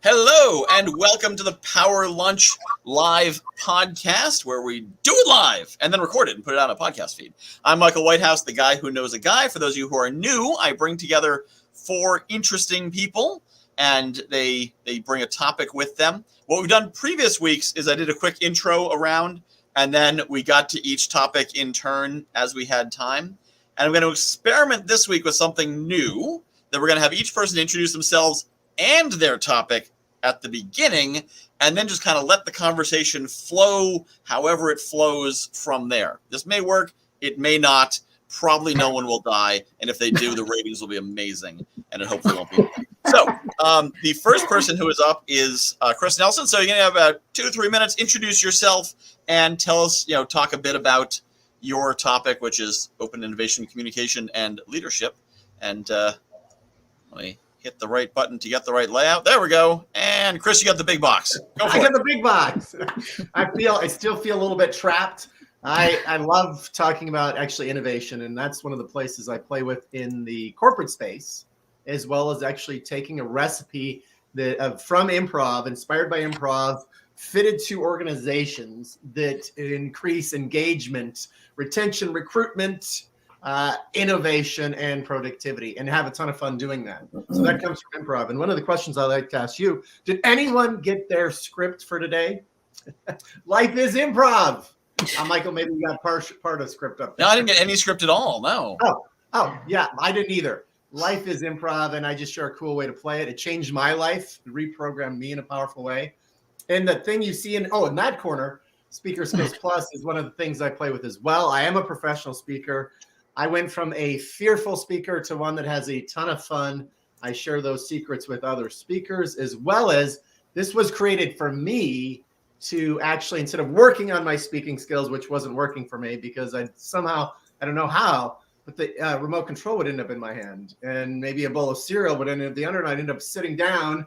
Hello and welcome to the Power Lunch Live podcast, where we do it live and then record it and put it on a podcast feed. I'm Michael Whitehouse, the guy who knows a guy. For those of you who are new, I bring together four interesting people and they bring a topic with them. What we've done previous weeks is I did a quick intro around and then we got to each topic in turn as we had time. And I'm going to experiment this week with something new that we're going to have each person introduce themselves and their topic at the beginning, and then just kind of let the conversation flow however it flows from there. This may work, it may not. Probably no one will die, and if they do, the ratings will be amazing, and it hopefully won't be. So the first person who is up is Chris Nelson. So you're going to have about 2 or 3 minutes. Introduce yourself and tell us, talk a bit about your topic, which is open innovation, communication, and leadership. And let me hit the right button to get the right layout. There we go. And Chris, you got the big box. Go for it. I got the big box. I still feel a little bit trapped. I love talking about actually innovation, and that's one of the places I play with in the corporate space, as well as actually taking a recipe that from improv, inspired by improv, fitted to organizations that increase engagement, retention, recruitment, innovation, and productivity, and have a ton of fun doing that. So that comes from improv. And one of the questions I like to ask you, did anyone get their script for today? Life is improv. Michael, maybe you got part of script up there. No, I didn't get any script at all. No. Oh, yeah, I didn't either. Life is improv, and I just share a cool way to play it. It changed my life, reprogrammed me in a powerful way. And the thing you see in that corner, Speaker Skills Plus, is one of the things I play with as well. I am a professional speaker. I went from a fearful speaker to one that has a ton of fun. I share those secrets with other speakers, as well as this was created for me to actually, instead of working on my speaking skills, which wasn't working for me because I don't know how, but the remote control would end up in my hand and maybe a bowl of cereal would end up the under, and I'd end up sitting down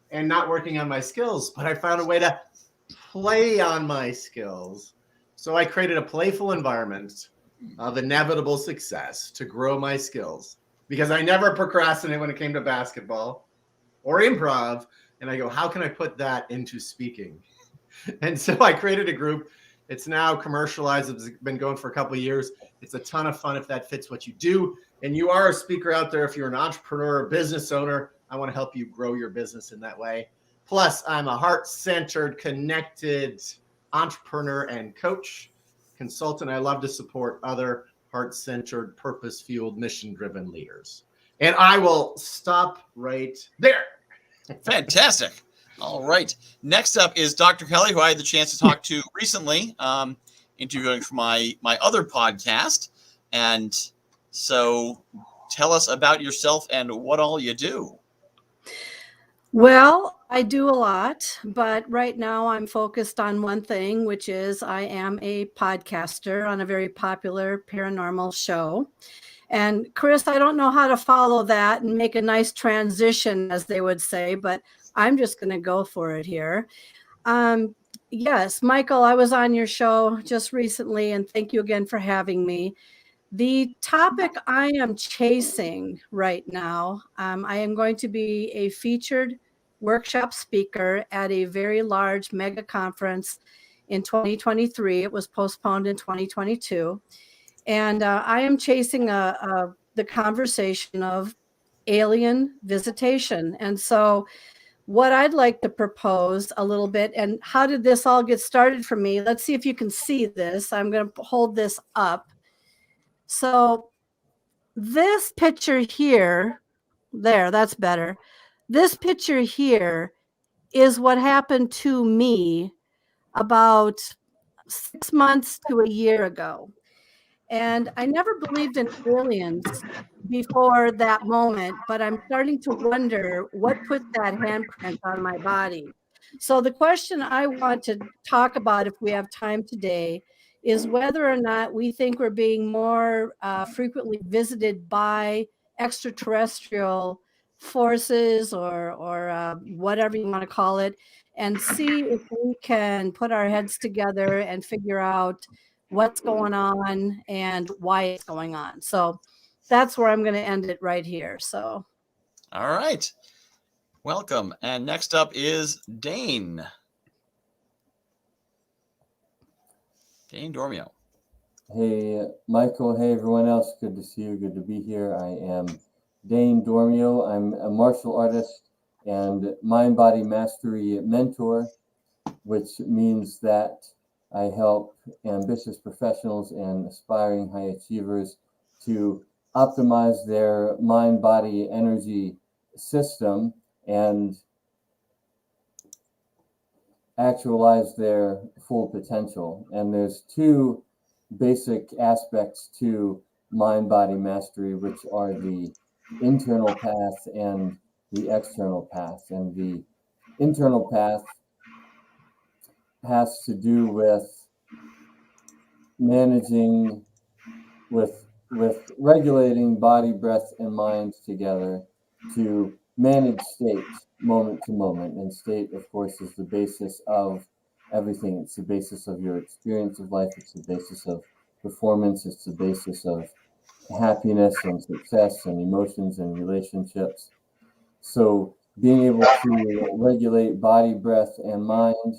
and not working on my skills. But I found a way to play on my skills. So I created a playful environment of inevitable success to grow my skills, because I never procrastinate when it came to basketball or improv. And I go, how can I put that into speaking? And so I created a group. It's now commercialized. It's been going for a couple of years. It's a ton of fun if that fits what you do. And you are a speaker out there. If you're an entrepreneur, a business owner, I want to help you grow your business in that way. Plus, I'm a heart-centered, connected entrepreneur and coach, consultant. I love to support other heart-centered, purpose-fueled, mission-driven leaders. And I will stop right there. Fantastic. All right. Next up is Dr. Kelly, who I had the chance to talk to recently, interviewing for my other podcast. And so tell us about yourself and what all you do. Well, I do a lot, but right now I'm focused on one thing, which is I am a podcaster on a very popular paranormal show. And Chris, I don't know how to follow that and make a nice transition, as they would say, but I'm just going to go for it here. Yes, Michael, I was on your show just recently, and thank you again for having me. The topic I am chasing right now, I am going to be a featured workshop speaker at a very large mega conference in 2023. It was postponed in 2022. And I am chasing the conversation of alien visitation. And so what I'd like to propose a little bit, and how did this all get started for me? Let's see if you can see this. I'm going to hold this up. So this picture here, that's better. This picture here is what happened to me about 6 months to a year ago. And I never believed in aliens before that moment, but I'm starting to wonder what put that handprint on my body. So the question I want to talk about, if we have time today, is whether or not we think we're being more frequently visited by extraterrestrial forces or whatever you want to call it, and see if we can put our heads together and figure out what's going on and why it's going on. So that's where I'm going to end it right here. So, all right. Welcome. And next up is Dane. Dane Dormio. Hey, Michael. Hey, everyone else. Good to see you. Good to be here. I am Dane Dormio. I'm a martial artist and mind-body mastery mentor, which means that I help ambitious professionals and aspiring high achievers to optimize their mind-body energy system and actualize their full potential. And there's two basic aspects to mind-body mastery, which are the internal path and the external path. And the internal path has to do with managing, with regulating body, breath, and mind together to manage state moment to moment. And state, of course, is the basis of everything. It's the basis of your experience of life. It's the basis of performance. It's the basis of happiness and success and emotions and relationships. So being able to regulate body, breath, and mind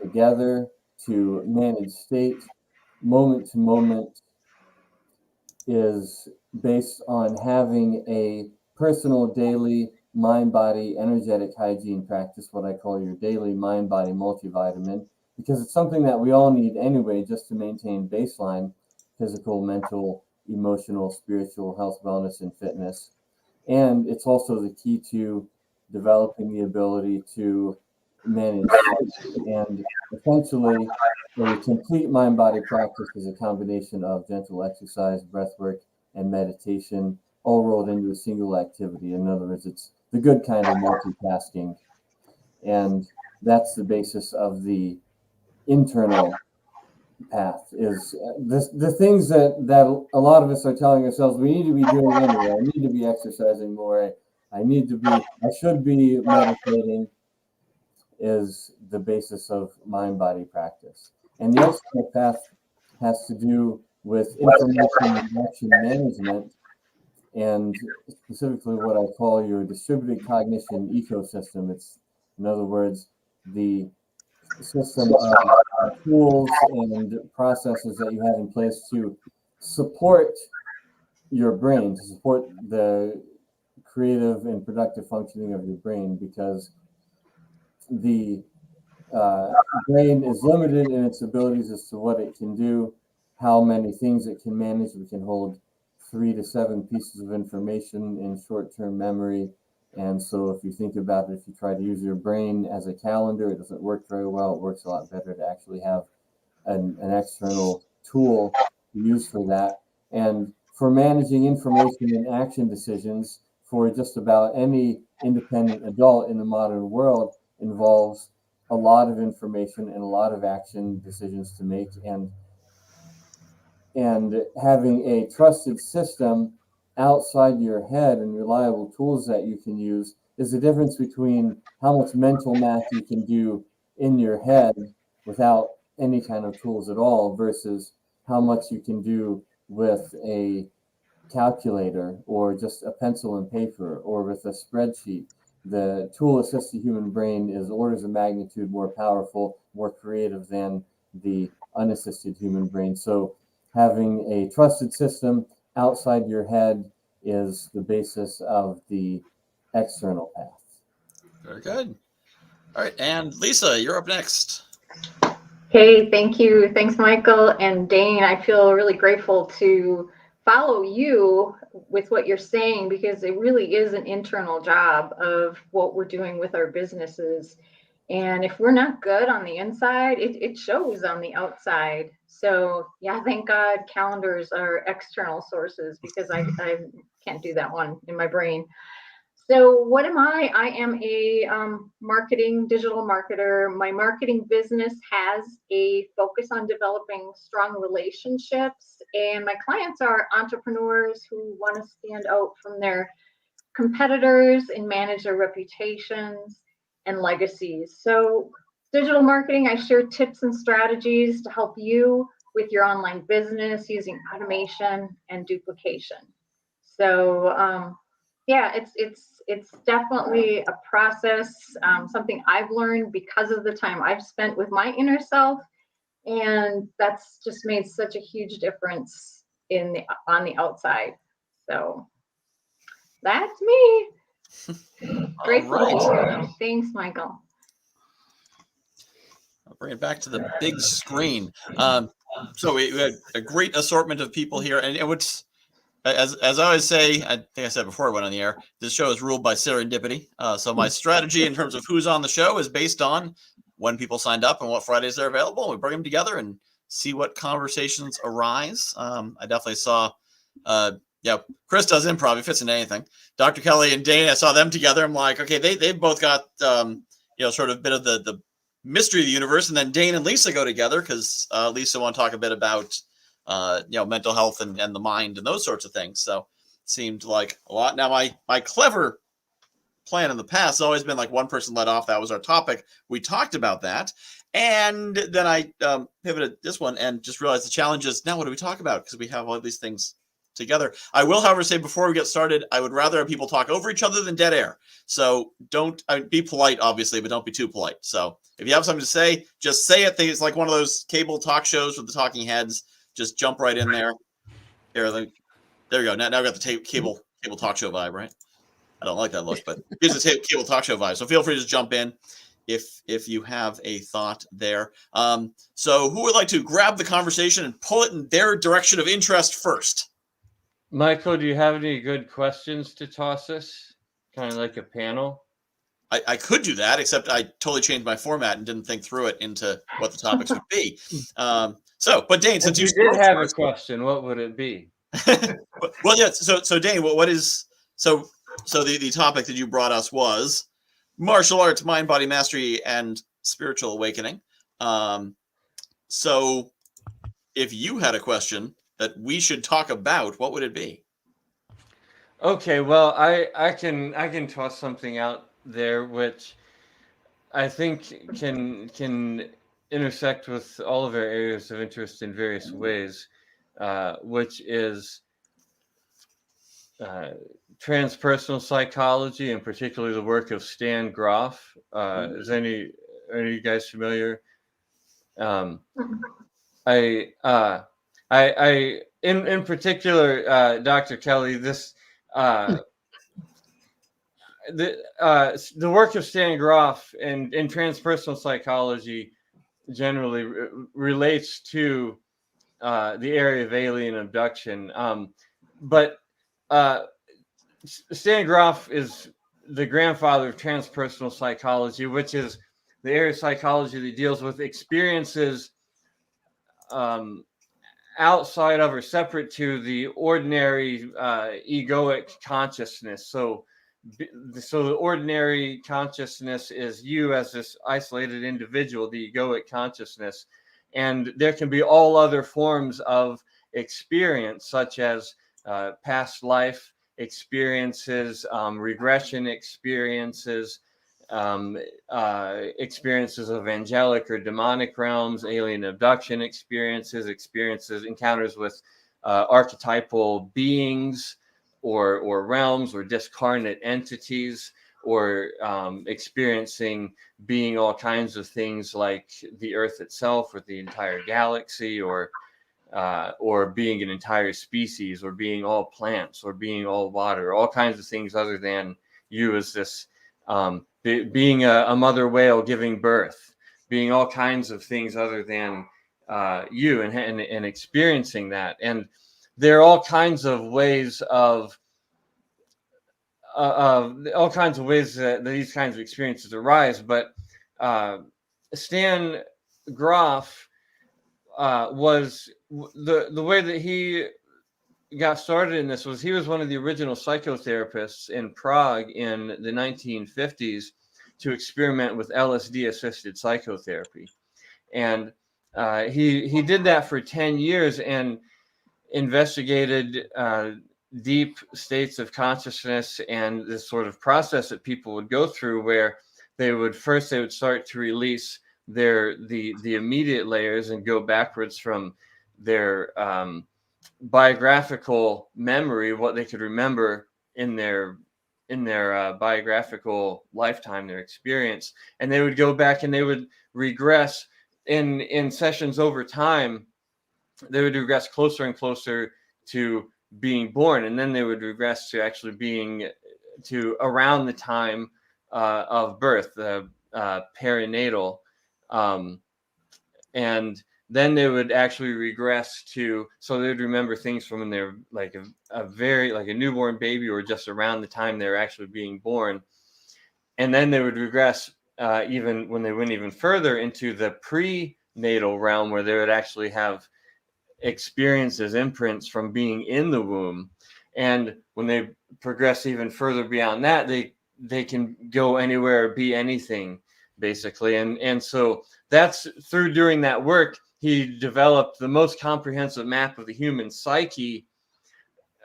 together to manage state moment to moment is based on having a personal daily mind body energetic hygiene practice, what I call your daily mind body multivitamin, because it's something that we all need anyway, just to maintain baseline physical, mental, emotional, spiritual health, wellness, and fitness. And it's also the key to developing the ability to manage stress. And essentially, a complete mind body practice is a combination of gentle exercise, breath work, and meditation, all rolled into a single activity. In other words, it's the good kind of multitasking. And that's the basis of the internal path, is the things that a lot of us are telling ourselves we need to be doing anyway. I need to be exercising more. I should be meditating, is the basis of mind body practice. And the external path has to do with information and action management, and specifically what I call your distributed cognition ecosystem. It's, in other words, the system of tools and processes that you have in place to support your brain, to support the creative and productive functioning of your brain, because the brain is limited in its abilities as to what it can do, how many things it can manage. We can hold 3 to 7 pieces of information in short-term memory. And so if you think about it, if you try to use your brain as a calendar, it doesn't work very well. It works a lot better to actually have an external tool to use for that. And for managing information and action decisions for just about any independent adult in the modern world involves a lot of information and a lot of action decisions to make, and having a trusted system outside your head and reliable tools that you can use is the difference between how much mental math you can do in your head without any kind of tools at all versus how much you can do with a calculator or just a pencil and paper or with a spreadsheet. The tool-assisted human brain is orders of magnitude more powerful, more creative than the unassisted human brain. So having a trusted system outside your head is the basis of the external path. Very good. All right, and Lisa, you're up next. Hey, thank you. Thanks, Michael and Dane. I feel really grateful to follow you with what you're saying, because it really is an internal job of what we're doing with our businesses. And if we're not good on the inside, it shows on the outside. So yeah, thank God calendars are external sources, because I can't do that one in my brain. So what am I? I am a digital marketer. My marketing business has a focus on developing strong relationships, and my clients are entrepreneurs who want to stand out from their competitors and manage their reputations and legacies. So digital marketing, I share tips and strategies to help you with your online business using automation and duplication. So yeah, it's it's definitely a process, something I've learned because of the time I've spent with my inner self, and that's just made such a huge difference on the outside. So that's me. Grateful to be here. Thanks, Michael. I'll bring it back to the big screen. So we had a great assortment of people here, and what's as I always say, I think I said before I went on the air, this show is ruled by serendipity. So my strategy in terms of who's on the show is based on when people signed up and what Fridays they're available. We bring them together and see what conversations arise. I definitely saw, Chris does improv. He fits into anything. Dr. Kelly and Dane, I saw them together. I'm like, okay, they've both got, sort of a bit of the mystery of the universe. And then Dane and Lisa go together because Lisa want to talk a bit about, mental health and the mind and those sorts of things. So seemed like a lot. Now, my clever plan in the past has always been like one person led off. That was our topic. We talked about that. And then I pivoted this one and just realized the challenge is now what do we talk about? Because we have all these things together. I will, however, say before we get started, I would rather have people talk over each other than dead air. So be polite, obviously, but don't be too polite. So if you have something to say, just say it. It's like one of those cable talk shows with the talking heads. Just jump right in there. There you go. Now I've got the cable talk show vibe, right? I don't like that look, but here's the cable talk show vibe. So feel free to just jump in if you have a thought there. So who would like to grab the conversation and pull it in their direction of interest first? Michael, do you have any good questions to toss us? Kind of like a panel? I could do that, except I totally changed my format and didn't think through it into what the topics would be. But Dane, since you did have a question, what would it be? Well, yeah. So Dane, what is the topic that you brought us was martial arts, mind, body mastery, and spiritual awakening. So if you had a question that we should talk about, what would it be? Okay, well, I can toss something out there which I think can intersect with all of our areas of interest in various ways, which is transpersonal psychology, and particularly the work of Stan Grof. Are you guys familiar? In particular, Dr. Kelly, this the work of Stan Grof in transpersonal psychology generally relates to the area of alien abduction. But Stan Grof is the grandfather of transpersonal psychology, which is the area of psychology that deals with experiences outside of or separate to the ordinary egoic consciousness. So the ordinary consciousness is you as this isolated individual, the egoic consciousness. And there can be all other forms of experience, such as past life experiences, regression experiences, experiences of angelic or demonic realms, alien abduction experiences, encounters with archetypal beings or realms or discarnate entities, or experiencing being all kinds of things like the Earth itself or the entire galaxy, or being an entire species, or being all plants, or being all water, all kinds of things other than you as this, being a mother whale giving birth, being all kinds of things other than you, and experiencing that. And there are all kinds of ways that these kinds of experiences arise. But Stan Grof was the way that he got started in this was he was one of the original psychotherapists in Prague in the 1950s to experiment with LSD assisted psychotherapy. And he did that for 10 years and investigated deep states of consciousness and this sort of process that people would go through, where they would start to release the immediate layers and go backwards from their biographical memory, what they could remember in their biographical lifetime, their experience, and they would go back and they would regress in sessions over time. They would regress closer and closer to being born, and then they would regress to actually being to around the time of birth, the perinatal, and then they would actually regress to, so they would remember things from when they're like a very, like a newborn baby, or just around the time they're actually being born. And then they would regress even when they went even further into the prenatal realm, where they would actually have experiences, imprints from being in the womb. And when they progress even further beyond that, they can go anywhere, be anything, basically. And so that's through doing that work, he developed the most comprehensive map of the human psyche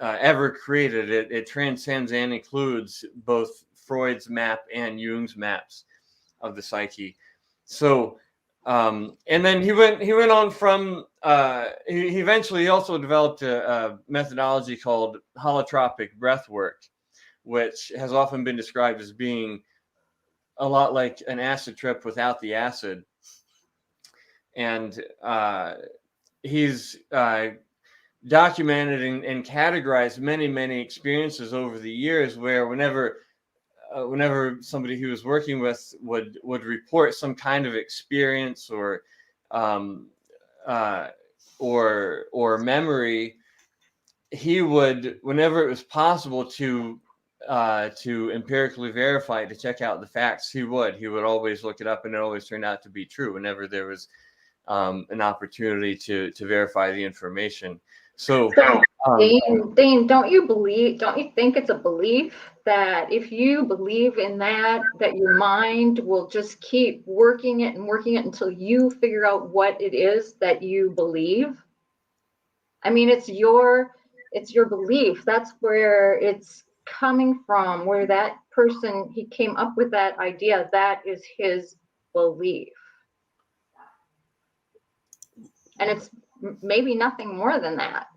ever created. It transcends and includes both Freud's map and Jung's maps of the psyche. So, and then he went on from, he eventually also developed a methodology called holotropic breath work, which has often been described as being a lot like an acid trip without the acid. And he's documented and categorized many experiences over the years, where whenever somebody he was working with would report some kind of experience or memory, he would, whenever it was possible to empirically verify it, to check out the facts, he would always look it up, and it always turned out to be true whenever there was an opportunity to verify the information. So Dane, don't you think it's a belief that if you believe in that your mind will just keep working it until you figure out what it is that you believe? I mean, it's your belief. That's where it's coming from, where that person, he came up with that idea. That is his belief. And it's maybe nothing more than that.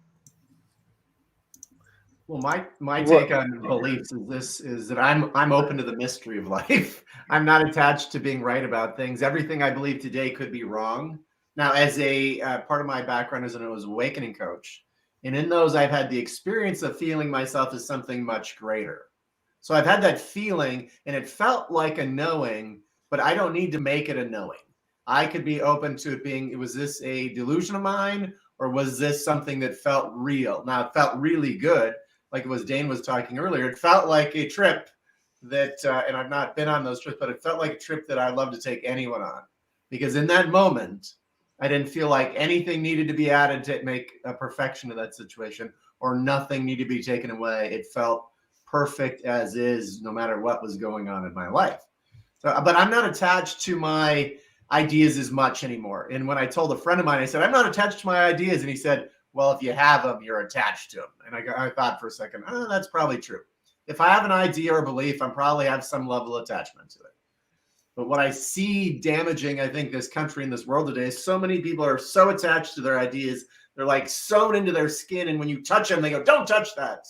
Well, my take on beliefs is that I'm open to the mystery of life. I'm not attached to being right about things. Everything I believe today could be wrong. Now, as a part of my background as an awakening coach, and in those I've had the experience of feeling myself as something much greater. So I've had that feeling, and it felt like a knowing, but I don't need to make it a knowing. I could be open to it being, was this a delusion of mine, or was this something that felt real? Now, it felt really good, like it was Dane was talking earlier. It felt like a trip that, and I've not been on those trips, but it felt like a trip that I'd love to take anyone on. Because in that moment, I didn't feel like anything needed to be added to make a perfection of that situation, or nothing needed to be taken away. It felt perfect as is, no matter what was going on in my life. So, but I'm not attached to my ideas as much anymore. And when I told a friend of mine, I said, I'm not attached to my ideas. And he said, well, if you have them, you're attached to them. And I thought for a second, oh, that's probably true. If I have an idea or belief, I probably have some level of attachment to it. But what I see damaging, I think, this country and this world today is so many people are so attached to their ideas. They're like sewn into their skin. And when you touch them, they go, don't touch that.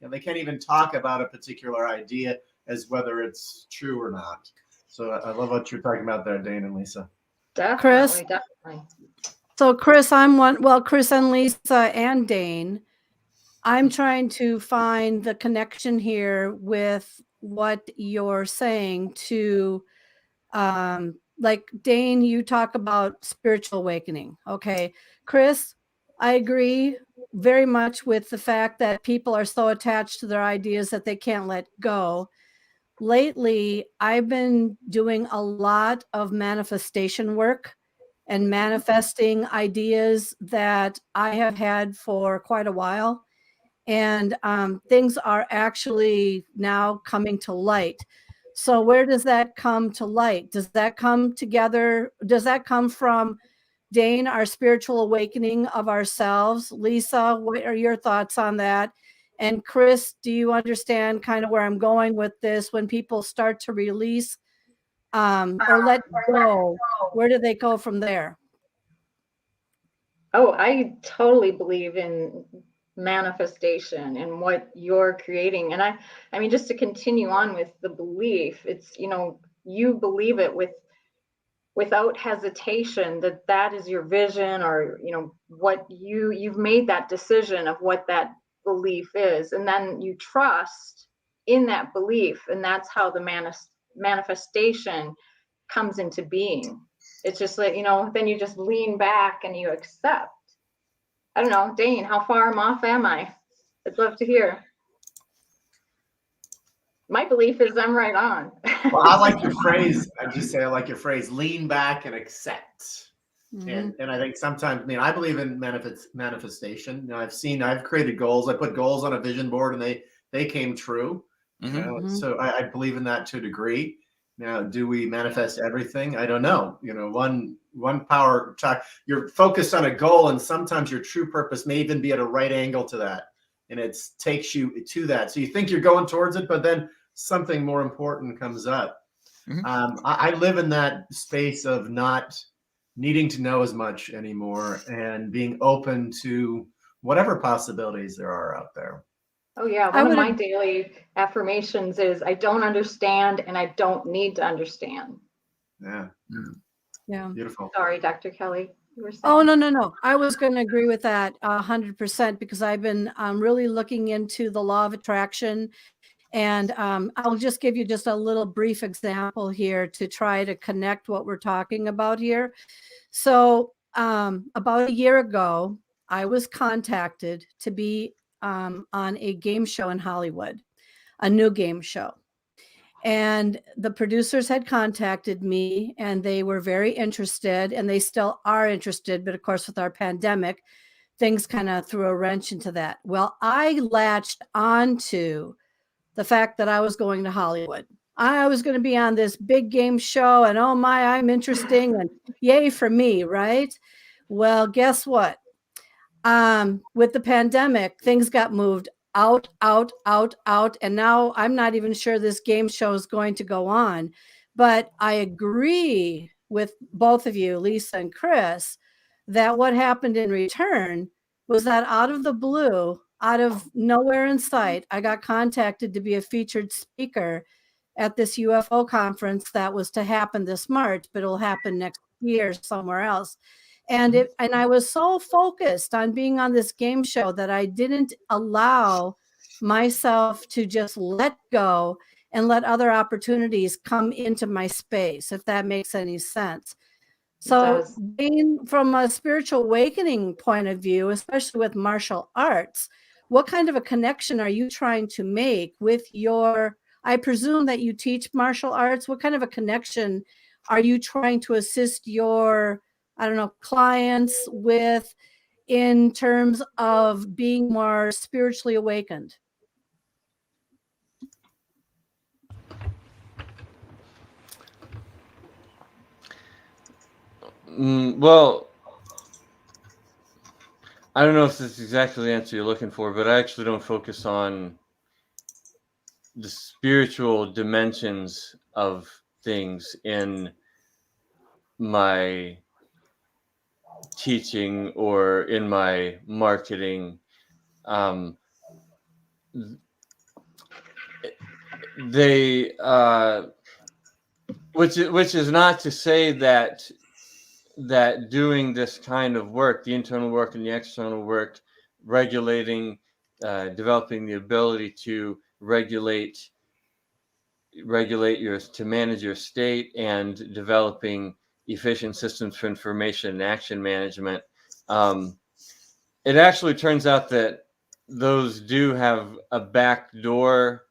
And they can't even talk about a particular idea as whether it's true or not. So I love what you're talking about there, Dane and Lisa. Chris? Definitely. So Chris, Chris and Lisa and Dane, I'm trying to find the connection here with what you're saying to, like Dane, you talk about spiritual awakening. Okay. Chris, I agree very much with the fact that people are so attached to their ideas that they can't let go. Lately, I've been doing a lot of manifestation work and manifesting ideas that I have had for quite a while. And things are actually now coming to light. So where does that come to light? Does that come together? Does that come from Dane, our spiritual awakening of ourselves? Lisa, what are your thoughts on that? And Chris, do you understand kind of where I'm going with this? When people start to release or let go, where do they go from there? Oh, I totally believe in manifestation and what you're creating. And I mean, just to continue on with the belief, it's, you believe it without hesitation that that is your vision, or what you've made that decision of what that belief is, and then you trust in that belief, and that's how the manifestation comes into being. It's just like, then you just lean back and you accept. I don't know, Dane, how far off am I? I'd love to hear. My belief is I'm right on. Well, I like your phrase. I just say I like your phrase, lean back and accept. Mhm. And I think sometimes, I believe in manifestation. I've created goals. I put goals on a vision board and they came true. Mhm. So I believe in that to a degree. Now, do we manifest everything? I don't know. One power talk, you're focused on a goal, and sometimes your true purpose may even be at a right angle to that. And it takes you to that. So you think you're going towards it, but then something more important comes up. Mhm. I live in that space of not needing to know as much anymore and being open to whatever possibilities there are out there. Oh yeah, I one of would my daily affirmations is I don't understand and I don't need to understand. Yeah. Yeah. Beautiful. Sorry, Dr. Kelly, you were saying. Oh, no. I was going to agree with that 100% because I've been really looking into the law of attraction. And I'll just give you just a little brief example here to try to connect what we're talking about here. So about a year ago, I was contacted to be on a game show in Hollywood, a new game show. And the producers had contacted me and they were very interested, and they still are interested. But of course, with our pandemic, things kind of threw a wrench into that. Well, I latched onto the fact that I was going to Hollywood. I was going to be on this big game show, and oh my, I'm interesting, and yay for me, right? Well, guess what? With the pandemic, things got moved out, and now I'm not even sure this game show is going to go on. But I agree with both of you, Lisa and Chris, that what happened in return was that out of the blue, out of nowhere in sight, I got contacted to be a featured speaker at this UFO conference that was to happen this March, but it'll happen next year somewhere else. And I was so focused on being on this game show that I didn't allow myself to just let go and let other opportunities come into my space, if that makes any sense. So being from a spiritual awakening point of view, especially with martial arts, what kind of a connection are you trying to make with I presume that you teach martial arts. What kind of a connection are you trying to assist your, I don't know, clients with in terms of being more spiritually awakened? Well, I don't know if this is exactly the answer you're looking for, but I actually don't focus on the spiritual dimensions of things in my teaching or in my marketing. Which is not to say that doing this kind of work, the internal work and the external work, regulating, developing the ability to to manage your state, and developing efficient systems for information and action management. It actually turns out that those do have a back door,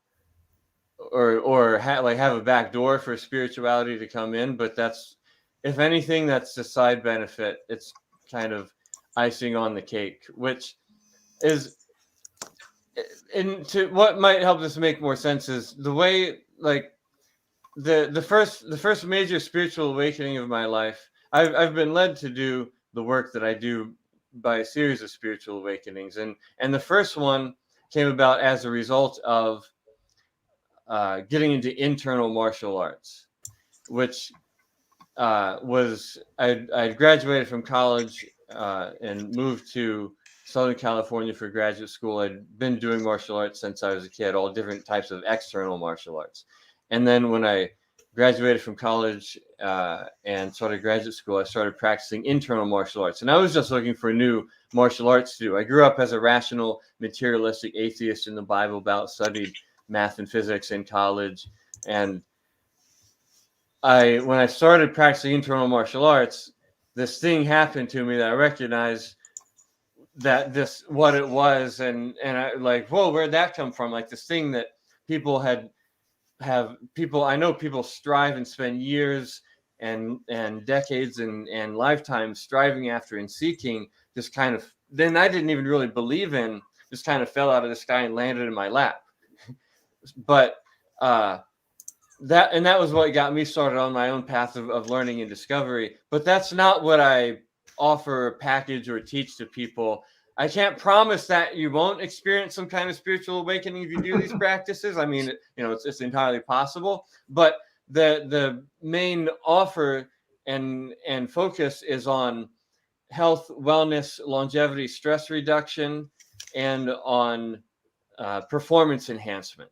or have a back door for spirituality to come in, but that's, if anything, that's a side benefit. It's kind of icing on the cake, which is, and to what might help this make more sense is the way, like, the first major spiritual awakening of my life. I've been led to do the work that I do by a series of spiritual awakenings, and the first one came about as a result of getting into internal martial arts, which was I graduated from college and moved to Southern California for graduate school. I'd been doing martial arts since I was a kid, all different types of external martial arts. And then when I graduated from college and started graduate school, I started practicing internal martial arts. And I was just looking for new martial arts to do. I grew up as a rational, materialistic atheist in the Bible Belt, studied math and physics in college. And when I started practicing internal martial arts, this thing happened to me that I recognized that what it was, and I like, whoa, where'd that come from? Like this thing that people I know people strive and spend years and decades and lifetimes striving after and seeking, just kind of, then I didn't even really believe in, just kind of fell out of the sky and landed in my lap. But that was what got me started on my own path of learning and discovery. But that's not what I offer, package, or teach to people. I can't promise that you won't experience some kind of spiritual awakening if you do these practices. I mean, it's entirely possible. But the main offer and focus is on health, wellness, longevity, stress reduction, and on performance enhancement.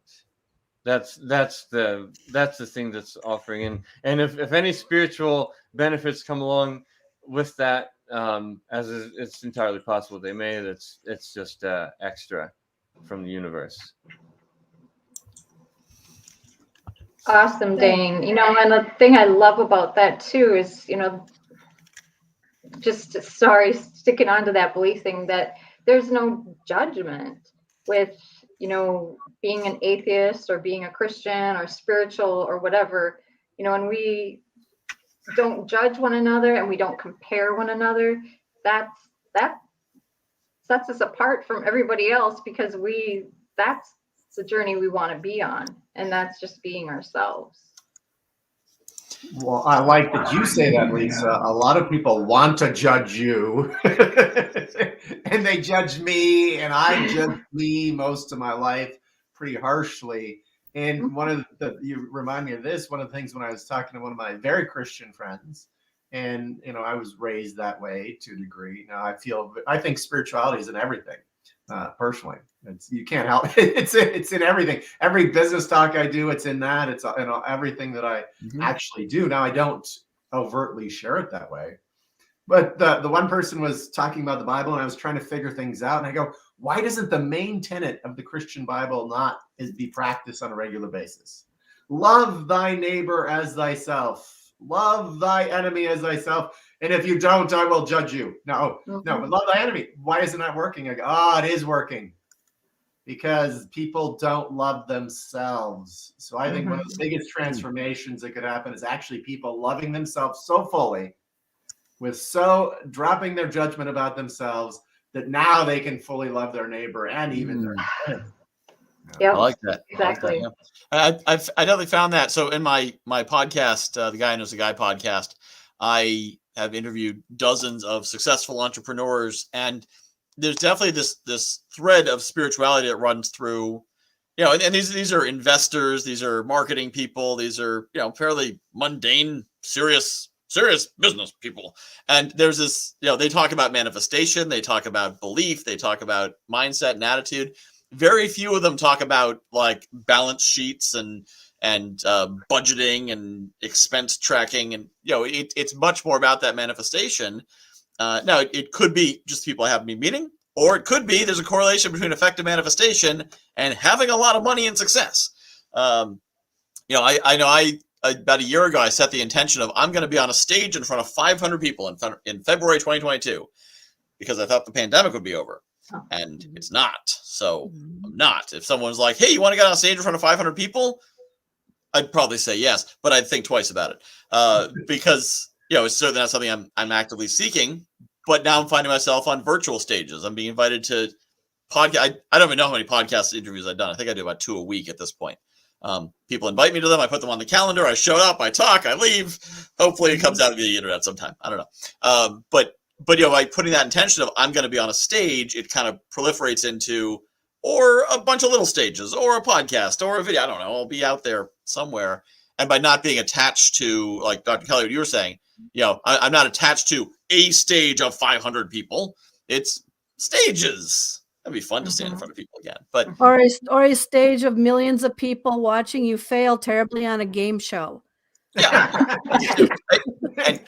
That's the thing that's offering. And if any spiritual benefits come along with that, as it's entirely possible they may, it's just extra from the universe. Awesome, Dane. And the thing I love about that too is, just sticking on to that belief thing, that there's no judgment with, being an atheist or being a Christian or spiritual or whatever, and we don't judge one another and we don't compare one another. That sets us apart from everybody else, because that's the journey we want to be on, and that's just being ourselves. Well, I like that you say that, Lisa. A lot of people want to judge you and they judge me, and I judge me most of my life pretty harshly. And you remind me of this, one of the things when I was talking to one of my very Christian friends, and, I was raised that way to a degree. Now I think spirituality is in everything. Personally, you can't help it. It's in everything. Every business talk I do, it's in that. It's everything that I actually do. Now I don't overtly share it that way, but the one person was talking about the Bible, and I was trying to figure things out, and I go, why doesn't the main tenet of the Christian Bible not be practiced on a regular basis? Love thy neighbor as thyself. Love thy enemy as thyself. And if you don't, I will judge you. No, but love thy enemy. Why isn't that working? I go, it is working. Because people don't love themselves. So I think one of the biggest transformations that could happen is actually people loving themselves so fully, dropping their judgment about themselves, that now they can fully love their neighbor and even their enemy. Yeah, I like that. Exactly. I definitely found that. So in my podcast, the Guy Knows a Guy podcast, I have interviewed dozens of successful entrepreneurs, and there's definitely this thread of spirituality that runs through, and these are investors, these are marketing people, these are, fairly mundane, serious business people. And there's this, they talk about manifestation, they talk about belief, they talk about mindset and attitude. Very few of them talk about like balance sheets and budgeting and expense tracking, and it's much more about that manifestation. Now it could be just people I happen to be meeting, or it could be there's a correlation between effective manifestation and having a lot of money and success. I know about a year ago I set the intention of I'm going to be on a stage in front of 500 people in February 2022, because I thought the pandemic would be over. And it's not. So I'm not. If someone's like, hey, you want to get on stage in front of 500 people? I'd probably say yes, but I'd think twice about it. Because, it's certainly not something I'm actively seeking. But now I'm finding myself on virtual stages. I'm being invited to podcast. I don't even know how many podcast interviews I've done. I think I do about 2 a week at this point. People invite me to them. I put them on the calendar. I show up. I talk. I leave. Hopefully it comes out via the internet sometime. I don't know. But by putting that intention of I'm going to be on a stage, it kind of proliferates into, or a bunch of little stages, or a podcast, or a video. I don't know. I'll be out there somewhere. And by not being attached to, like Dr. Kelly, what you were saying, I'm not attached to a stage of 500 people. It's stages. That'd be fun to stand in front of people again. But Or a stage of millions of people watching you fail terribly on a game show. yeah, and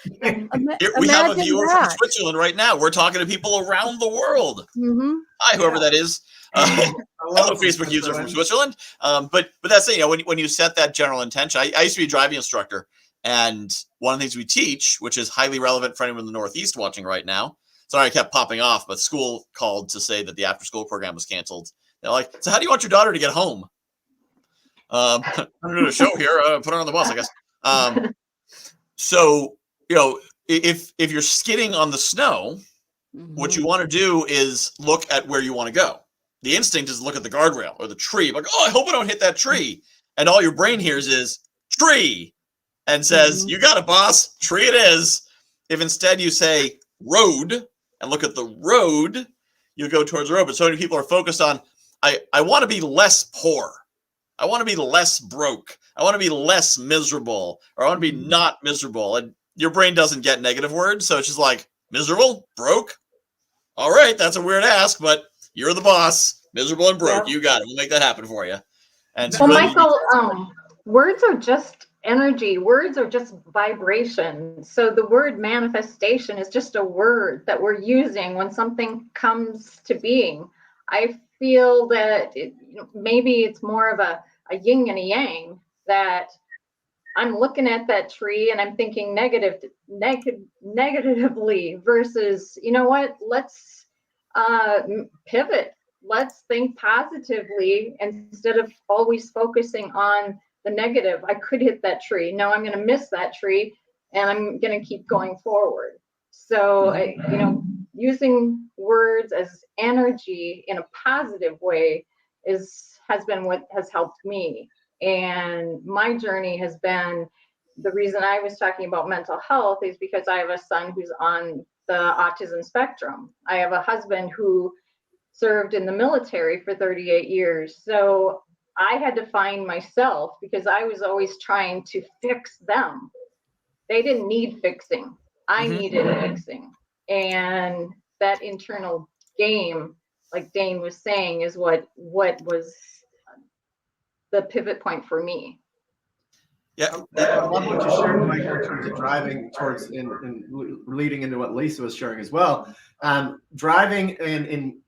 here we have a Imagine viewer from that. Switzerland right now. We're talking to people around the world. Mhm. Hi, whoever that is. Hello, Facebook user from Switzerland. But that's it. You know, when you set that general intention, I used to be a driving instructor, and one of the things we teach, which is highly relevant for anyone in the Northeast watching right now. Sorry, I kept popping off, but school called to say that the after-school program was canceled. They're like, "So how do you want your daughter to get home?" I'm doing a show here. Put her on the bus, I guess. So you know, if you're skidding on the snow, what you want to do is look at where you want to go. The instinct is look at the guardrail or the tree. Like, oh, I hope I don't hit that tree. And all your brain hears is tree and says, you got it, boss. Tree it is. If instead you say road and look at the road, you go towards the road. But so many people are focused on, I want to be less poor. I want to be less broke. I want to be less miserable, or I want to be not miserable. And your brain doesn't get negative words. So it's just like miserable, broke. All right. That's a weird ask, but you're the boss. Miserable and broke. Yeah. You got it. We'll make that happen for you. And Well, really, Michael, words are just energy. Words are just vibration. So the word manifestation is just a word that we're using when something comes to being. I feel that maybe it's more of a yin and a yang, that I'm looking at that tree and I'm thinking negatively versus, you know what, let's pivot. Let's think positively instead of always focusing on the negative. I could hit that tree. No, I'm going to miss that tree and I'm going to keep going forward. So, using words as energy in a positive way has been what has helped me. And my journey has been, the reason I was talking about mental health is because I have a son who's on the autism spectrum. I have a husband who served in the military for 38 years. So I had to find myself because I was always trying to fix them. They didn't need fixing. I needed fixing. And that internal game, like Dane was saying, is what was the pivot point for me. yeah. I love what you shared, Mike, in terms of driving towards and leading into what Lisa was sharing as well. Driving in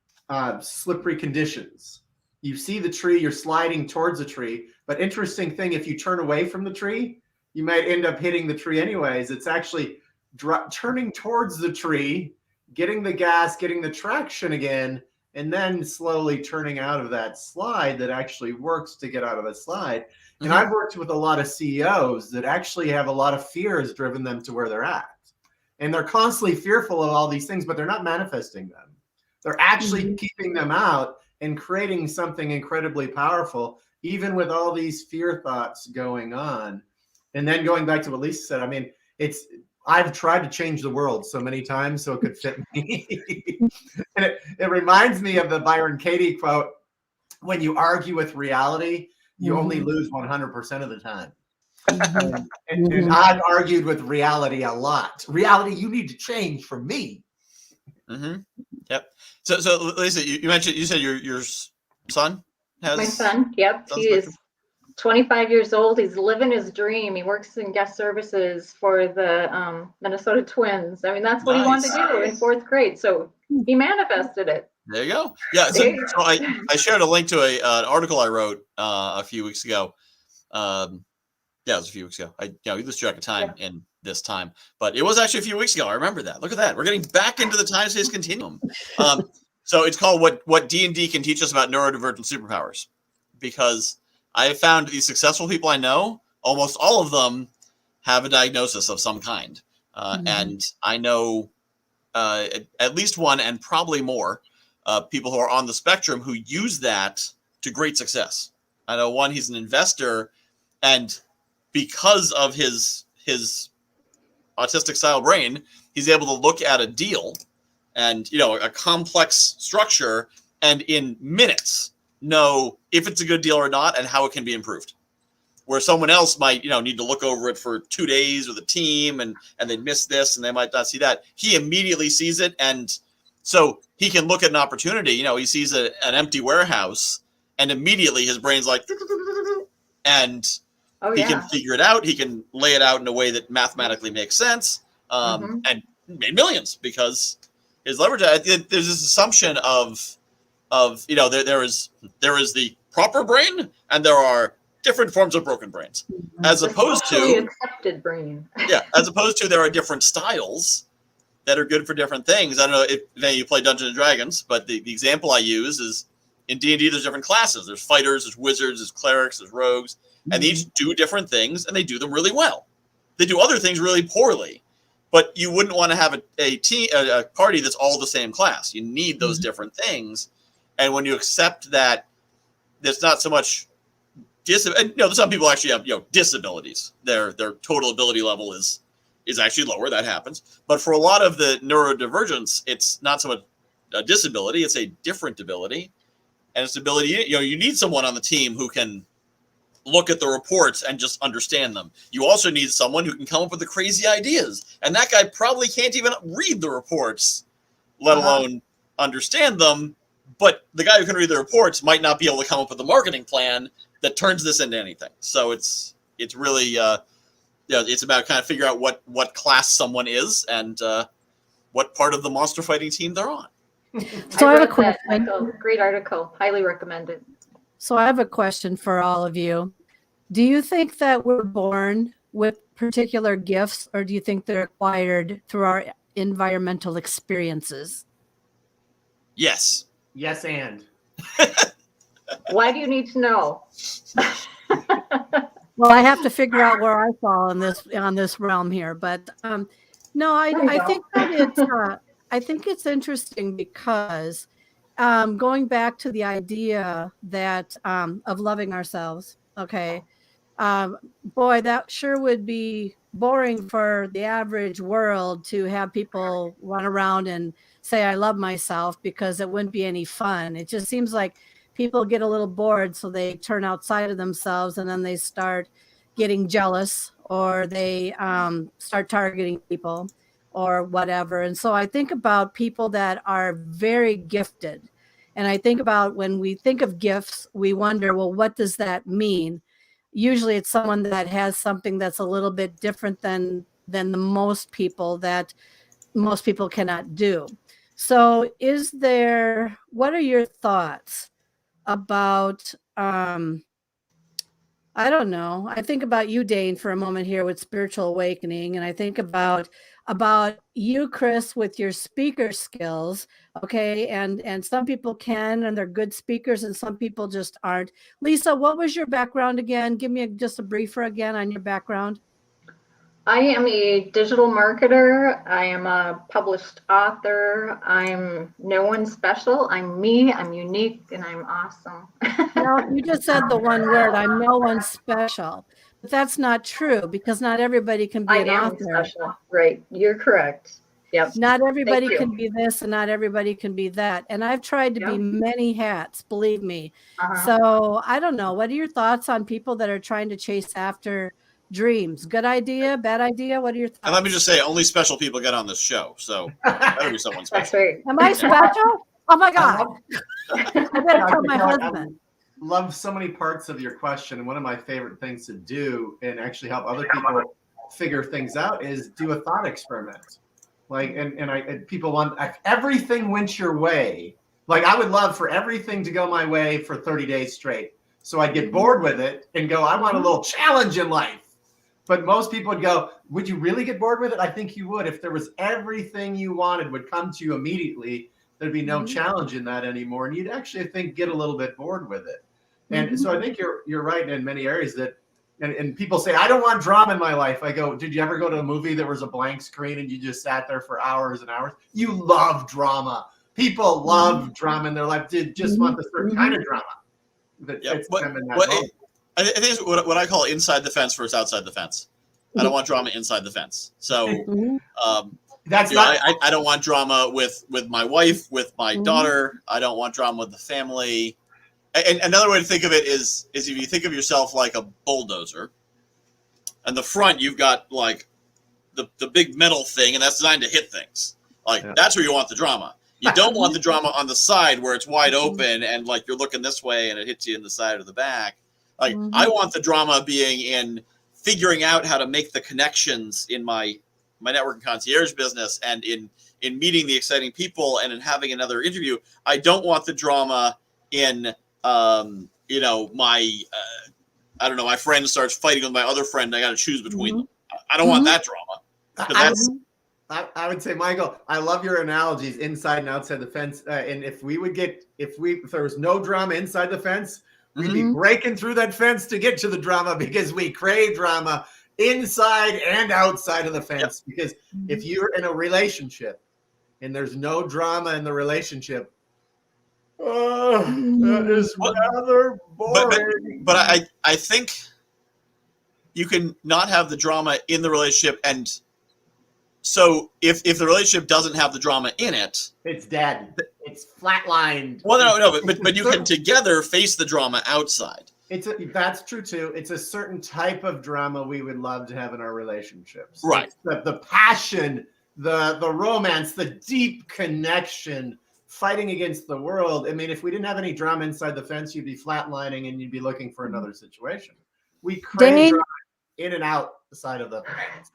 slippery conditions. You see the tree, you're sliding towards the tree, but interesting thing, if you turn away from the tree, you might end up hitting the tree anyways. It's actually turning towards the tree, getting the gas, getting the traction again, and then slowly turning out of that slide that actually works to get out of the slide. And I've worked with a lot of CEOs that actually have a lot of fear has driven them to where they're at. And they're constantly fearful of all these things, but they're not manifesting them. They're actually keeping them out and creating something incredibly powerful, even with all these fear thoughts going on. And then going back to what Lisa said, I mean, I've tried to change the world so many times so it could fit me. And it reminds me of the Byron Katie quote, when you argue with reality, you only lose 100% of the time. And I've argued with reality a lot. Reality, you need to change for me. Yep. So Lisa, you mentioned, you said your son has My son, yep, he is 25 years old. He's living his dream. He works in guest services for the Minnesota Twins. I mean, that's what he wanted to do in 4th grade. So he manifested it. There you go. Yeah. So I shared a link to an article I wrote a few weeks ago. Yeah, it was a few weeks ago. We lose track of time in this time, but it was actually a few weeks ago. I remember that. Look at that. We're getting back into the time-space continuum. So it's called what D&D can teach us about neurodivergent superpowers, because I have found these successful people I know, almost all of them have a diagnosis of some kind. And I know at least one and probably more people who are on the spectrum who use that to great success. I know one, he's an investor, and because of his autistic style brain, he's able to look at a deal and, a complex structure, and in minutes know if it's a good deal or not and how it can be improved. Where someone else might, need to look over it for 2 days with a team and they miss this and they might not see that. He immediately sees it and So he can look at an opportunity. He sees an empty warehouse, and immediately his brain's like, and he can figure it out. He can lay it out in a way that mathematically makes sense, and made millions because his leverage. There's this assumption of there is the proper brain, and there are different forms of broken brains, as opposed to accepted brain. as opposed to there are different styles that are good for different things. I don't know if you play Dungeons and Dragons, but the example I use is in D&D. There's different classes. There's fighters, there's wizards, there's clerics, there's rogues, and they each do different things, and they do them really well. They do other things really poorly, but you wouldn't want to have a party that's all the same class. You need those different things, and when you accept that, there's not so much. Some people actually have disabilities. Their total ability level is actually lower. That happens. But for a lot of the neurodivergence, it's not so much a disability; it's a different ability, and it's ability. You need someone on the team who can look at the reports and just understand them. You also need someone who can come up with the crazy ideas, and that guy probably can't even read the reports, let alone understand them. But the guy who can read the reports might not be able to come up with a marketing plan that turns this into anything. So it's really it's about kind of figure out what class someone is and what part of the monster fighting team they're on. So I have a question. Great article, highly recommended. So I have a question for all of you. Do you think that we're born with particular gifts, or do you think they're acquired through our environmental experiences? Yes. Yes, and. Why do you need to know? Well, I have to figure out where I fall on this realm here, but no, I think it's interesting because going back to the idea that of loving ourselves. Okay, boy, that sure would be boring for the average world to have people run around and say I love myself, because it wouldn't be any fun. It just seems like people get a little bored, so they turn outside of themselves and then they start getting jealous, or they start targeting people or whatever. And so I think about people that are very gifted. And I think about when we think of gifts, we wonder, well, what does that mean? Usually it's someone that has something that's a little bit different than the most people cannot do. So what are your thoughts about, I don't know. I think about you, Dane, for a moment here with Spiritual Awakening. And I think about you, Chris, with your speaker skills. Okay. And some people can, and they're good speakers, and some people just aren't. Lisa, what was your background again? Give me just a briefer again on your background. I am a digital marketer. I am a published author. I'm no one special. I'm me. I'm unique, and I'm awesome. No, you just said the one word. I'm no one special. But that's not true, because not everybody can be an author. Special. Right. You're correct. Yep. Not everybody can be this, and not everybody can be that. And I've tried to be many hats, believe me. So I don't know. What are your thoughts on people that are trying to chase after dreams? Good idea, bad idea? What are your thoughts? And let me just say, only special people get on this show, so better be someone special. That's right. Am I special? Oh my God! I better tell my husband. I love so many parts of your question, and one of my favorite things to do and actually help other people figure things out is do a thought experiment. Like, and people want everything went your way. Like, I would love for everything to go my way for 30 days straight. So I'd get bored with it and go, I want a little challenge in life. But most people would go, would you really get bored with it? I think you would. If there was everything you wanted would come to you immediately, there'd be no challenge in that anymore. And you'd actually, I think, get a little bit bored with it. And so I think you're right in many areas that, and people say, I don't want drama in my life. I go, did you ever go to a movie that was a blank screen and you just sat there for hours and hours? You love drama. People love drama in their life. They just want the certain kind of drama that fits them in that moment. I think it's what I call inside the fence versus outside the fence. I don't want drama inside the fence. So that's I don't want drama with my wife, with my daughter. I don't want drama with the family. And another way to think of it is if you think of yourself like a bulldozer, and the front you've got like the big metal thing, and that's designed to hit things. Like that's where you want the drama. You don't want the drama on the side where it's wide open and like you're looking this way and it hits you in the side or the back. Like I want the drama being in figuring out how to make the connections in my network and concierge business and in meeting the exciting people and in having another interview. I don't want the drama in my friend starts fighting with my other friend. I got to choose between them. I don't want that drama. I would say, Michael, I love your analogies inside and outside the fence. And if there was no drama inside the fence, we'd be breaking through that fence to get to the drama because we crave drama inside and outside of the fence. Yep. Because if you're in a relationship and there's no drama in the relationship, that is rather boring. But I think you can not have the drama in the relationship, and so if the relationship doesn't have the drama in it, it's dead. It's flatlined. Well, no, but you can together face the drama outside. That's true too. It's a certain type of drama we would love to have in our relationships. Right. The passion, the romance, the deep connection, fighting against the world. I mean, if we didn't have any drama inside the fence, you'd be flatlining and you'd be looking for another situation. We crave drama in and out the side of the fence.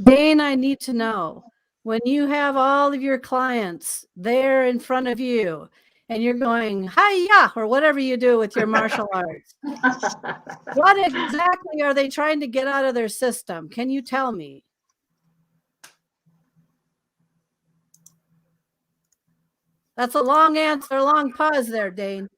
Dane, I need to know, when you have all of your clients there in front of you and you're going, hi-ya, or whatever you do with your martial arts, what exactly are they trying to get out of their system? Can you tell me? That's a long answer, long pause there, Dane.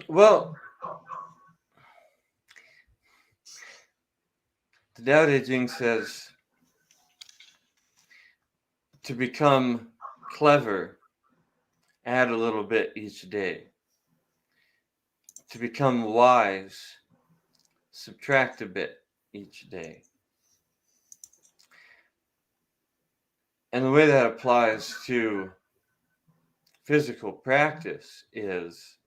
Well, the Tao Te Ching says to become clever, add a little bit each day. To become wise, subtract a bit each day. And the way that applies to physical practice is,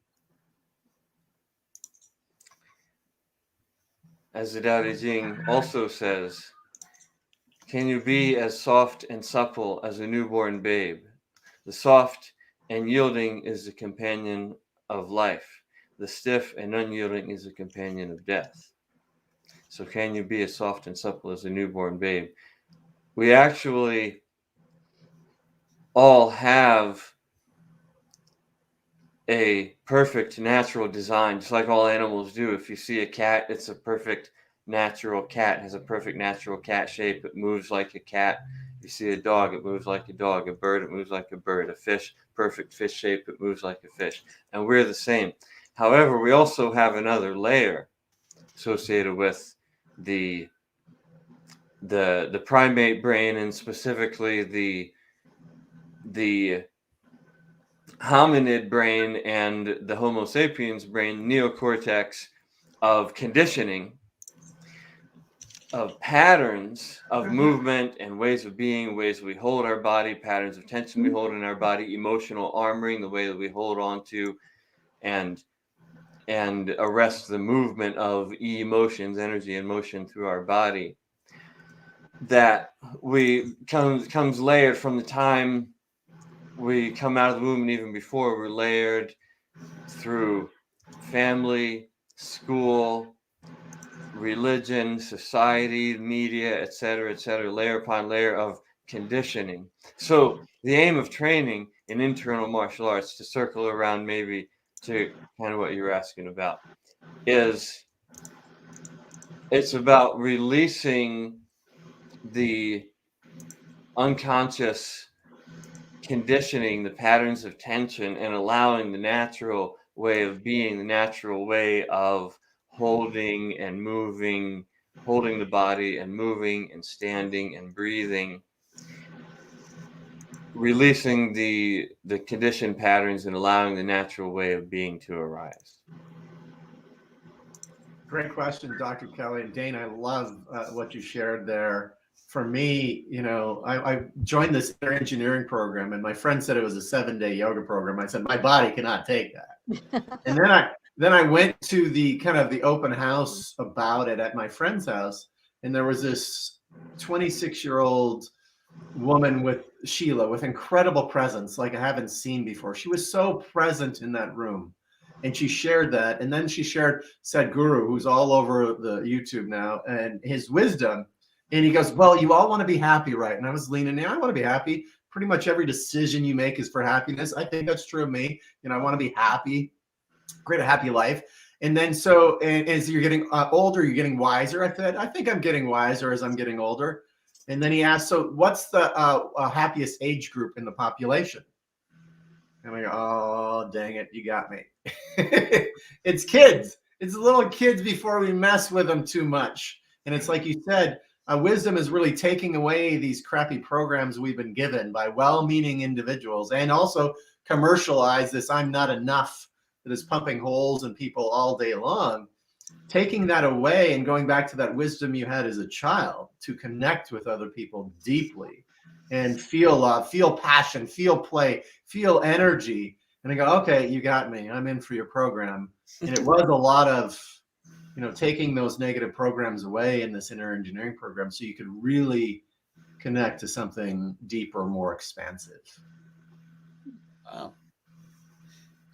as the Tao Te Ching also says, can you be as soft and supple as a newborn babe? The soft and yielding is the companion of life. The stiff and unyielding is the companion of death. So can you be as soft and supple as a newborn babe? We actually all have a perfect natural design, just like all animals do. If you see a cat, it's a perfect natural cat. It has a perfect natural cat shape. It moves like a cat. You see a dog, it moves like a dog. A bird, it moves like a bird. A fish, perfect fish shape, it moves like a fish. And we're the same. However, we also have another layer associated with the primate brain, and specifically the hominid brain and the Homo sapiens brain, neocortex, of conditioning, of patterns of movement and ways of being, ways we hold our body, patterns of tension we hold in our body, emotional armoring, the way that we hold on to and arrest the movement of emotions, energy and motion through our body, that comes layered from the time we come out of the womb, and even before, we're layered through family, school, religion, society, media, etc., layer upon layer of conditioning. So the aim of training in internal martial arts, to circle around maybe to kind of what you're asking about, is it's about releasing the unconscious conditioning, the patterns of tension, and allowing the natural way of being, the natural way of holding and moving, holding the body and moving and standing and breathing, releasing the conditioned patterns and allowing the natural way of being to arise. Great question, Dr. Kelly and Dane. I love what you shared there. For me, I joined this engineering program, and my friend said it was a 7-day yoga program. I said my body cannot take that. And then I went to the kind of the open house about it at my friend's house, and there was this 26-year-old woman with Sheila with incredible presence, like I haven't seen before. She was so present in that room. And she shared that. And then she shared Sadhguru, who's all over the YouTube now, and his wisdom. And he goes, well, you all want to be happy, right? And I was leaning in. I want to be happy. Pretty much every decision you make is for happiness. I think that's true of me. I want to be happy, create a happy life. And then and as you're getting older, you're getting wiser. I said, I think I'm getting wiser as I'm getting older. And then he asked, so what's the happiest age group in the population? And I go, oh, dang it, you got me. It's kids. It's little kids before we mess with them too much. And it's like you said, wisdom is really taking away these crappy programs we've been given by well-meaning individuals, and also commercialize this I'm not enough that is pumping holes in people all day long. Taking that away and going back to that wisdom you had as a child to connect with other people deeply and feel love, feel passion, feel play, feel energy. And I go, okay, you got me. I'm in for your program. And it was a lot of, taking those negative programs away in this inner engineering program so you could really connect to something deeper, more expansive. Wow.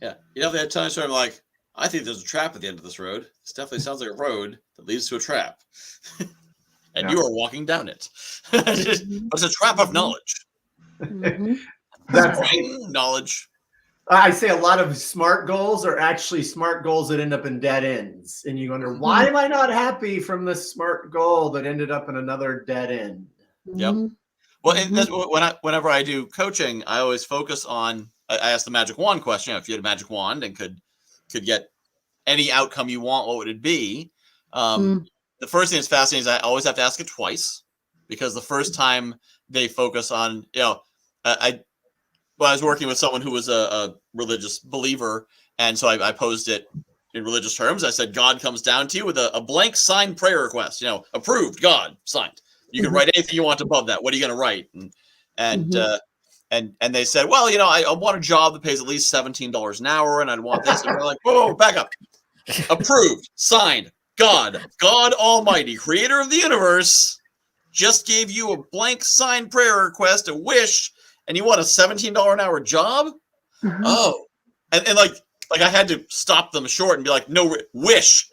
Yeah. That times where I'm like, I think there's a trap at the end of this road. This definitely sounds like a road that leads to a trap. And you are walking down it. It's a trap of knowledge. Mhm. That's knowledge. I say a lot of SMART goals are actually SMART goals that end up in dead ends. And you wonder, why am I not happy from this SMART goal that ended up in another dead end? Yep. Well, and that's whenever I do coaching, I always focus on, I ask the magic wand question. If you had a magic wand and could get any outcome you want, what would it be? The first thing that's fascinating is I always have to ask it twice, because the first time they focus on, I was working with someone who was a religious believer, and so I posed it in religious terms. I said, God comes down to you with a blank signed prayer request, approved, God, signed. You can write anything you want above that. What are you going to write? And they said, well, I want a job that pays at least $17 an hour, and I'd want this. And we're like, whoa, back up. Approved, signed, God Almighty, creator of the universe, just gave you a blank signed prayer request, a wish, and you want a $17 an hour job? Oh, and like I had to stop them short and be like, no, wish,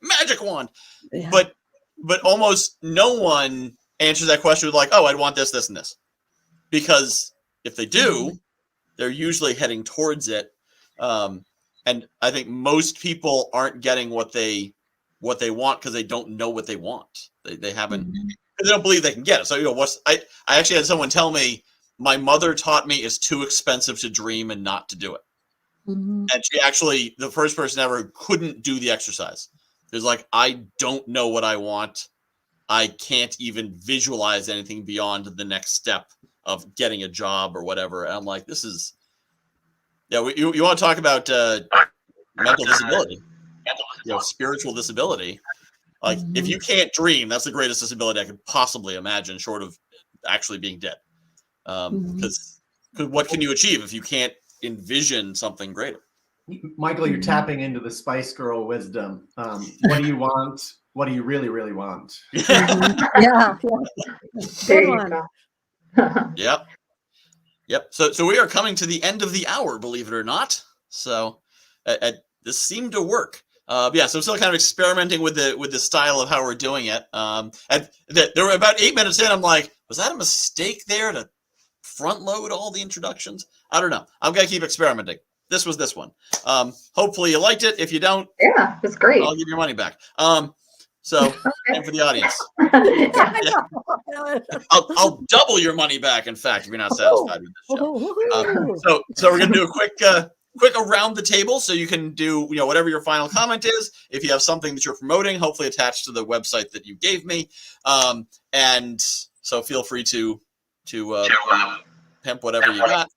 magic wand. Yeah. But almost no one answers that question with like, oh, I'd want this, this, and this. Because if they do, they're usually heading towards it. And I think most people aren't getting what they want because they don't know what they want. They haven't, they don't believe they can get it. So, I actually had someone tell me, my mother taught me it's too expensive to dream and not to do it. And she actually, the first person ever, couldn't do the exercise. There's like, I don't know what I want. I can't even visualize anything beyond the next step of getting a job or whatever. And I'm like, this is, you want to talk about mental disability, spiritual disability. Like, if you can't dream, that's the greatest disability I could possibly imagine, short of actually being dead. Because what can you achieve if you can't envision something greater? Michael, you're tapping into the Spice Girl wisdom. What do you want? What do you really, really want? Yeah. Good one. Yep. So we are coming to the end of the hour, believe it or not. So this seemed to work. So I'm still kind of experimenting with the style of how we're doing it. And there were about 8 minutes in. I'm like, was that a mistake there to front load all the introductions? I don't know. I'm gonna keep experimenting. This was this one. Hopefully you liked it. If you don't, yeah, it's great. I'll give your money back. So and for the audience, I'll double your money back. In fact, if you're not satisfied with this show. So we're gonna do a quick around the table, so you can do whatever your final comment is. If you have something that you're promoting, hopefully attached to the website that you gave me, and so feel free to pimp whatever you got.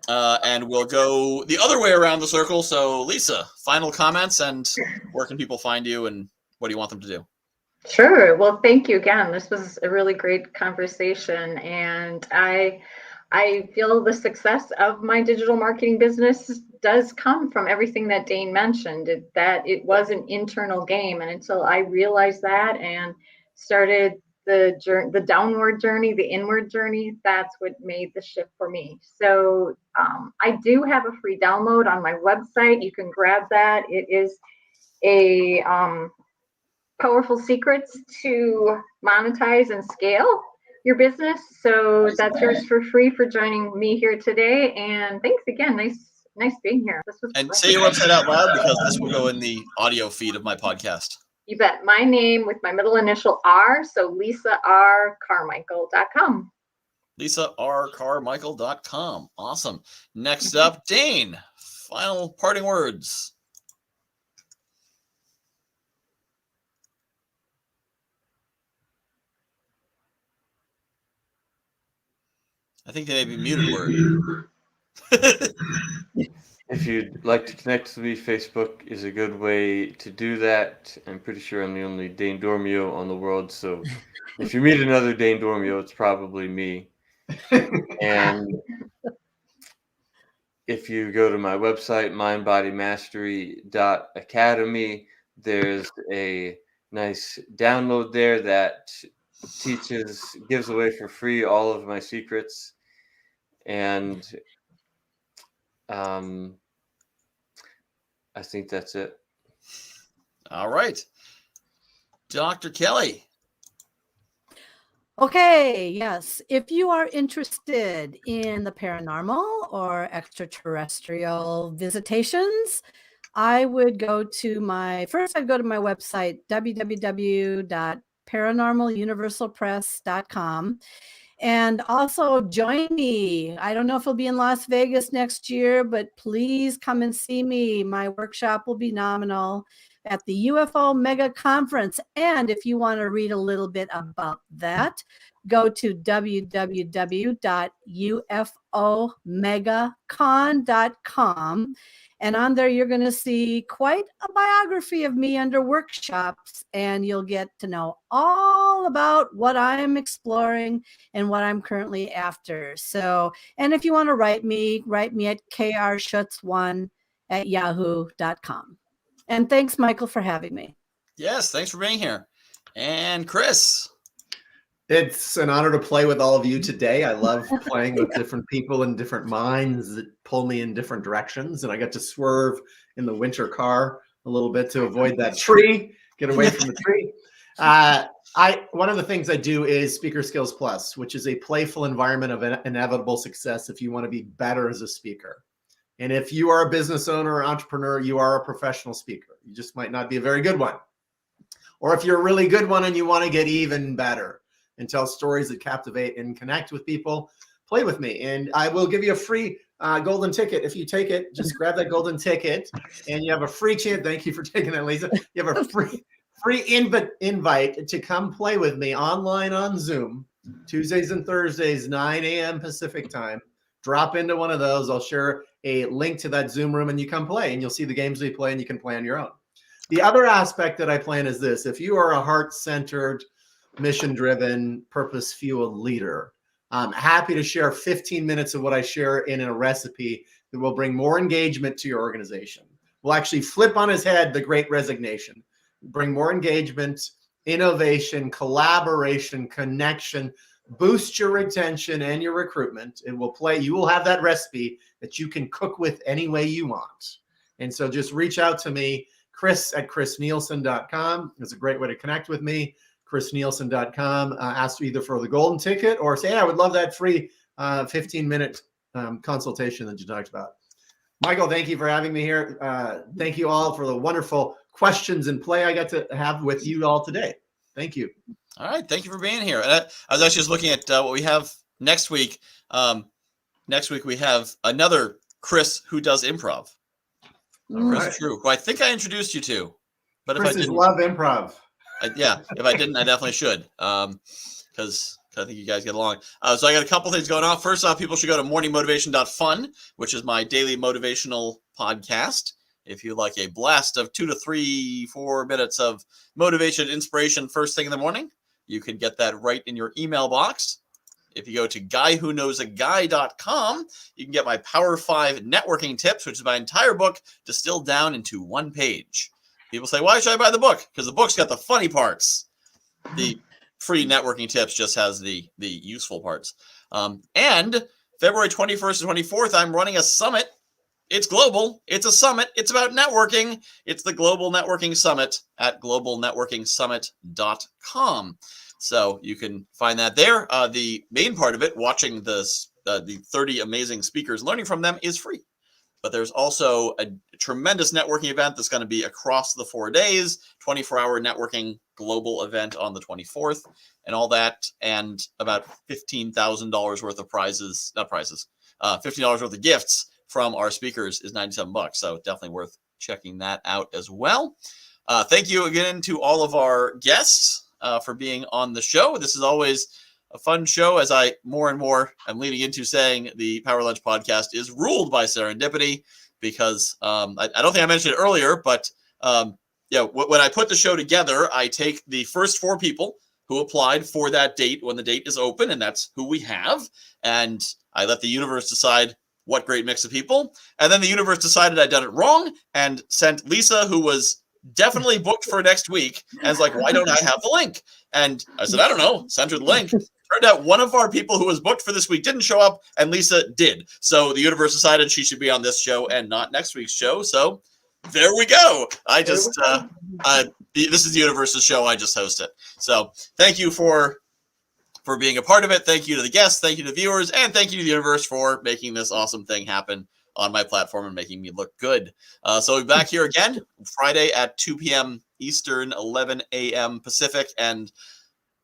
And we'll go the other way around the circle. So, Lisa, final comments, and where can people find you, and what do you want them to do? Sure. Well, thank you again. This was a really great conversation, and I feel the success of my digital marketing business does come from everything that Dane mentioned, that it was an internal game. And until I realized that and started the downward journey, the inward journey, that's what made the shift for me. So I do have a free download on my website. You can grab that. It is a powerful secrets to monetize and scale your business. So that's yours for free for joining me here today. And thanks again. Nice being here. This was And say your website out loud, because this will go in the audio feed of my podcast. You bet. My name with my middle initial R. So LisaRCarmichael.com. LisaRCarmichael.com. Awesome. Next up, Dane. Final parting words. I think they may be muted word. If you'd like to connect with me, Facebook is a good way to do that. I'm pretty sure I'm the only Dane Dormio on the world. So if you meet another Dane Dormio, it's probably me. And if you go to my website, mindbodymastery.academy, there's a nice download there that gives away for free all of my secrets. And I think that's it. All right. Dr. Kelly. Okay, yes. If you are interested in the paranormal or extraterrestrial visitations, I would go to my website, www.paranormaluniversalpress.com. And also join me. I don't know if it'll be in Las Vegas next year, but please come and see me. My workshop will be nominal at the UFO Mega Conference. And if you want to read a little bit about that, go to www.ufomegacon.com. And on there, you're going to see quite a biography of me under workshops, and you'll get to know all about what I'm exploring and what I'm currently after. So, and if you want to write me at krschutz1@yahoo.com. And thanks, Michael, for having me. Yes, thanks for being here. And Chris. It's an honor to play with all of you today. I love playing with different people and different minds that pull me in different directions. And I got to swerve in the winter car a little bit to avoid that tree, get away from the tree. One of the things I do is Speaker Skills Plus, which is a playful environment of inevitable success if you want to be better as a speaker. And if you are a business owner or entrepreneur, you are a professional speaker. You just might not be a very good one. Or if you're a really good one and you want to get even better and tell stories that captivate and connect with people, play with me. And I will give you a free golden ticket. If you take it, just grab that golden ticket and you have a free chance. Thank you for taking that, Lisa. You have a free invite to come play with me online on Zoom, Tuesdays and Thursdays, 9 a.m. Pacific time. Drop into one of those. I'll share a link to that Zoom room and you come play and you'll see the games we play and you can play on your own. The other aspect that I plan is this. If you are a heart-centered, mission-driven, purpose-fueled leader, I'm happy to share 15 minutes of what I share in a recipe that will bring more engagement to your organization. We'll actually flip on his head the Great Resignation, bring more engagement, innovation, collaboration, connection, boost your retention and your recruitment. It will play. You will have that recipe that you can cook with any way you want. And so just reach out to me, chris@chrisnielsen.com. It's a great way to connect with me. chrisnielsen.com. Ask either for the golden ticket or say, hey, I would love that free 15-minute consultation that you talked about. Michael, thank you for having me here. Thank you all for the wonderful questions and play I got to have with you all today. Thank you. All right. Thank you for being here. I was actually just looking at what we have next week. Next week, we have another Chris who does improv. Chris True, who I think I introduced you to. But Chris if I didn't, love improv. if I didn't, I definitely should. Because I think you guys get along. So I got a couple things going on. First off, people should go to morningmotivation.fun, which is my daily motivational podcast. If you like a blast of 2 to 3, 4 minutes of motivation, inspiration first thing in the morning, you can get that right in your email box. If you go to guywhoknowsaguy.com, you can get my Power 5 networking tips, which is my entire book distilled down into one page. People say, why should I buy the book? Because the book's got the funny parts. The free networking tips just has the useful parts. And February 21st and 24th, I'm running a summit. It's global. It's a summit. It's about networking. It's the Global Networking Summit at globalnetworkingsummit.com. So you can find that there. The main part of it, watching the 30 amazing speakers, learning from them, is free. But there's also a tremendous networking event that's going to be across the 4 days, 24-hour networking global event on the 24th, and all that, and about $15,000 worth of prizes, not prizes, $50 worth of gifts from our speakers is $97. So definitely worth checking that out as well. Thank you again to all of our guests for being on the show. This is always a fun show, as I more and more am leading into saying the Power Lunch podcast is ruled by serendipity, because I don't think I mentioned it earlier, but when I put the show together, I take the first 4 people who applied for that date when the date is open, and that's who we have, and I let the universe decide what great mix of people. And then the universe decided I'd done it wrong and sent Lisa, who was definitely booked for next week, and was like, why don't I have the link? And I said, I don't know, send her the link. Turned out one of our people who was booked for this week didn't show up, and Lisa did. So the universe decided she should be on this show and not next week's show. So there we go. I just, this is the universe's show. I just host it. So thank you for being a part of it. Thank you to the guests. Thank you to the viewers. And thank you to the universe for making this awesome thing happen on my platform and making me look good. So we'll be back here again Friday at 2 p.m. Eastern, 11 a.m. Pacific, and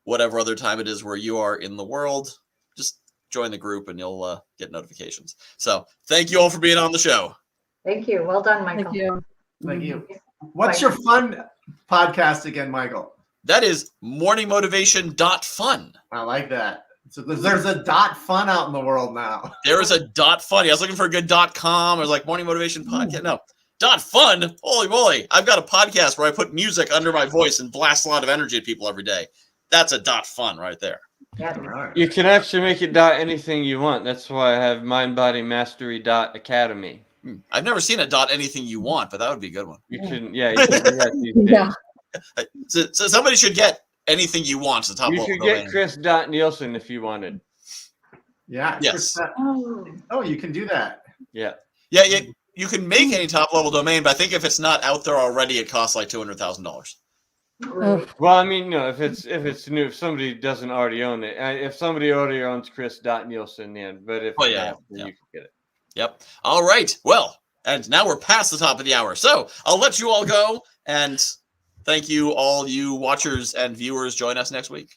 whatever other time it is where you are in the world. Just join the group and you'll get notifications. So thank you all for being on the show. Thank you. Well done, Michael. Thank you. Thank you. What's your fun podcast again, Michael? That is morningmotivation.fun. I like that. So there's a .fun out in the world now. There is a .funny. I was looking for a good .com. I was like, Morning Motivation Podcast. No. .fun. Holy moly. I've got a podcast where I put music under my voice and blast a lot of energy at people every day. That's a .fun right there. Yeah. Right. You can actually make it anything you want. That's why I have mindbodymastery.academy. I've never seen a anything you want, but that would be a good one. You can, you can do that these days. Yeah. So somebody should get anything you want to the top You of should the get Chris.Nielsen if you wanted. Yeah. Yes. Oh, You can do that. Yeah. Yeah, you can make any top level domain, but I think if it's not out there already, it costs like $200,000. right. Well, I mean, if it's new, if somebody doesn't already own it, if somebody already owns Chris.Nielsen, then, but if Oh, yeah, not, then you can get it. Yep. All right. Well, and now we're past the top of the hour. So I'll let you all go. And thank you, all you watchers and viewers. Join us next week.